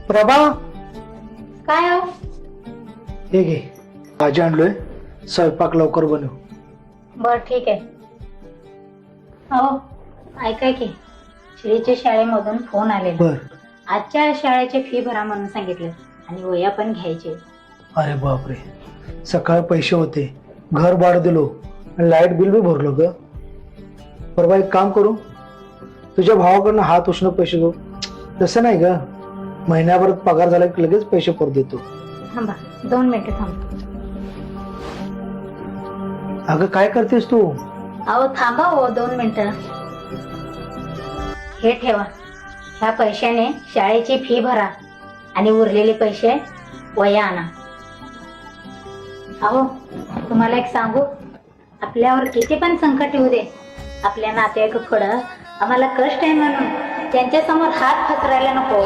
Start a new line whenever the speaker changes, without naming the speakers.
प्रभा,
काय हो?
हे घे, भाजी आणलोय, स्वयंपाक लवकर बनव.
बर ठीक आहे. हो ऐकाय की श्रीच्या शाळेमधून फोन आलेला.
बर.
आजच्या शाळेची फी भरा म्हणून सांगितलं आणि वह्या पण घ्यायचे.
अरे बापरे, सकाळ पैसे होते, घर भाडं दिलो, लाईट बिल बी भरलो ग. प्रभा, एक काम करू, तुझ्या भावाकडनं हात उष्ण पैसे घेऊ. तसं नाही ग, महिन्याभरात पगार झाला की लगेच पैसे परत देतो.
थांबा 2 मिनिटं थांबा.
अगं काय करतेस तू?
अहो थांबा हो 2 मिनिटं. हे ठेवा, ह्या पैशाने शाळेची फी भरा आणि उरलेले पैसे वह्या आणा. अहो तुम्हाला एक सांगू, आपल्यावर किती पण संकट येऊ दे, आपल्या नातेवाईक पुढं आम्हाला कष्ट आहे म्हणून त्यांच्या समोर हात पसरायला नको.